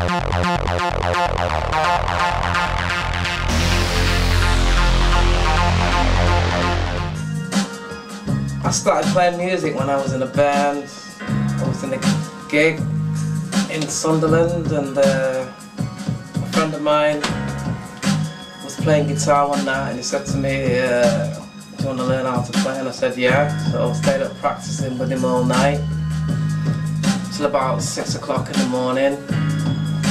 I started playing music when I was in a band. I was in a gig in Sunderland, and a friend of mine was playing guitar one night, and he said to me, do you want to learn how to play? And I said yeah. So I stayed up practicing with him all night till about 6 o'clock in the morning.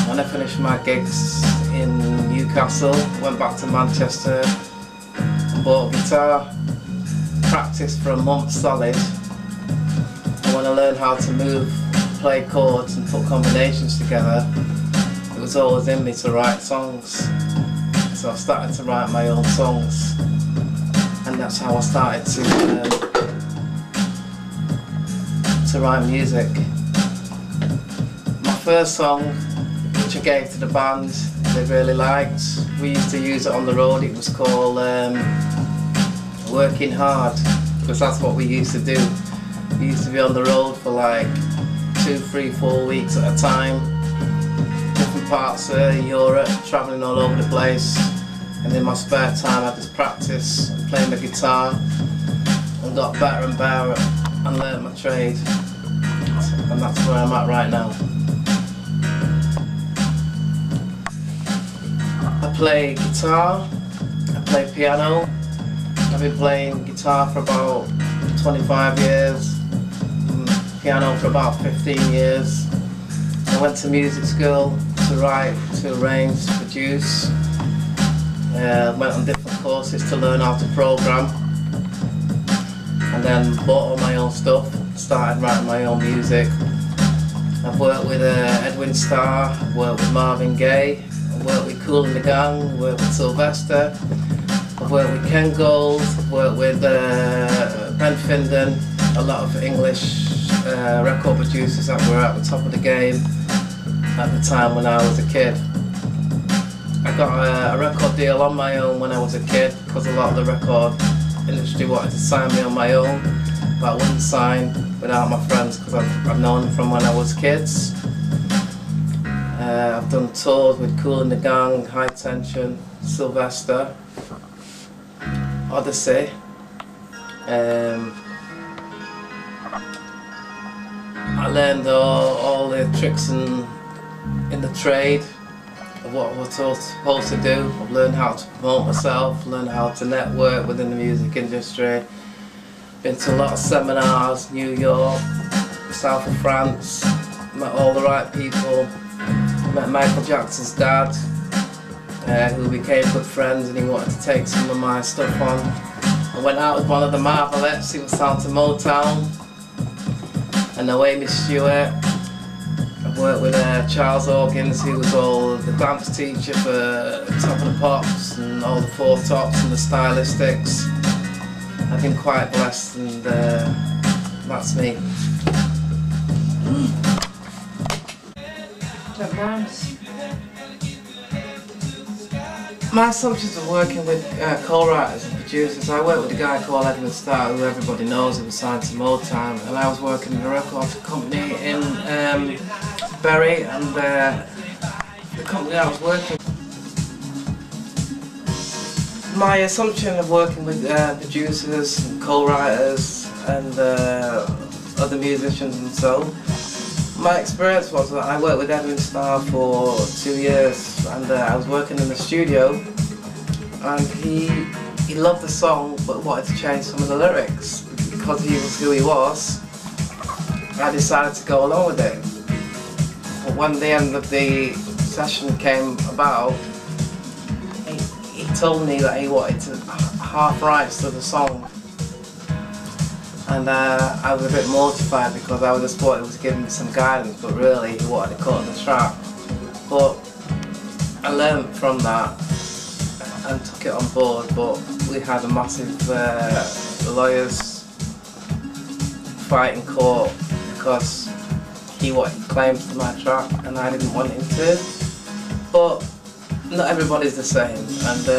When I finished my gigs in Newcastle, went back to Manchester and bought a guitar. Practiced for a month solid, and when I learned how to move, play chords and put combinations together, it was always in me to write songs. So I started to write my own songs, and that's how I started to write music. My first song, which I gave to the band, they really liked. We used to use it on the road. It was called Working Hard, because that's what we used to do. We used to be on the road for like 2, 3, 4 weeks at a time, different parts of Europe, travelling all over the place, and in my spare time I just practiced playing the guitar and got better and better and learnt my trade, and that's where I'm at right now. I play guitar, I play piano. I've been playing guitar for about 25 years, piano for about 15 years. I went to music school to write, to arrange, to produce. Went on different courses to learn how to program, and then bought all my own stuff, started writing my own music. I've worked with Edwin Starr, I've worked with Marvin Gaye, I've worked with Kool and the Gang, I've worked with Sylvester. I've worked with Ken Gold, I've worked with Ben Finden, a lot of English record producers that were at the top of the game at the time when I was a kid. I got a record deal on my own when I was a kid, because a lot of the record industry wanted to sign me on my own, but I wouldn't sign without my friends, because I've known them from when I was kids. I've done tours with Kool and the Gang, High Tension, Sylvester, Odyssey. I learned all the tricks in the trade of what we're supposed to do. I've learned how to promote myself, learned how to network within the music industry. Been to a lot of seminars, New York, south of France, met all the right people. Met Michael Jackson's dad, who became good friends, and he wanted to take some of my stuff on. I went out with one of the Marvelettes, he was signed to Motown, and Amy Stewart. I've worked with Charles Hawkins, who was all the dance teacher for Top of the Pops and all the Four Tops and the Stylistics. I've been quite blessed, and that's me. My assumptions of working with co-writers and producers, I worked with a guy called Edwin Starr, who everybody knows, who was signed to Motown, and I was working in a record company in Bury, and the company I was working with. My assumption of working with producers and co-writers and other musicians and so, my experience was that I worked with Edwin Starr for 2 years, and I was working in the studio, and he loved the song but wanted to change some of the lyrics. Because he was who he was, I decided to go along with it. But when the end of the session came about, he told me that he wanted to half rights to the song. And I was a bit mortified, because I just thought he was giving me some guidance, but really he wanted to cut the track. But I learned from that and took it on board, but we had a massive lawyers fight in court, because he wanted claims to my track and I didn't want him to. But not everybody's the same, and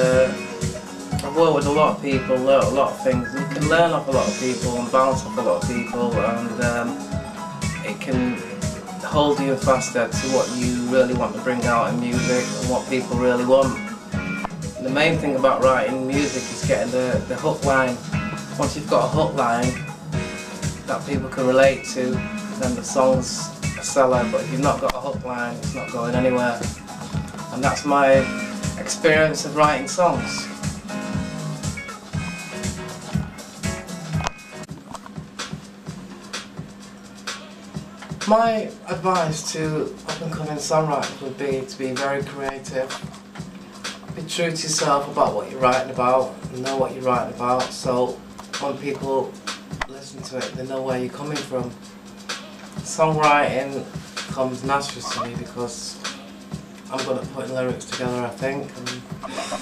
I've worked with a lot of people, learned a lot of things. You can learn off a lot of people and bounce off a lot of people, and it can hold you faster to what you really want to bring out in music and what people really want. The main thing about writing music is getting the hook line. Once you've got a hook line that people can relate to, then the song's a seller. But if you've not got a hook line, it's not going anywhere. And that's my experience of writing songs. My advice to up-and-coming songwriters would be to be very creative. Be true to yourself about what you're writing about, and know what you're writing about, so when people listen to it, they know where you're coming from. Songwriting comes naturally to me because I'm good at putting lyrics together, I think, and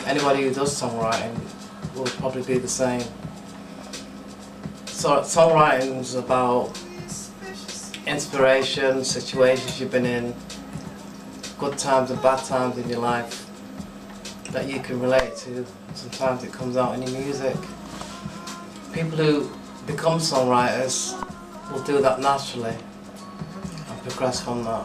anybody who does songwriting will probably be the same. So songwriting is about inspiration, situations you've been in, good times and bad times in your life that you can relate to. Sometimes it comes out in your music. People who become songwriters will do that naturally and progress from that.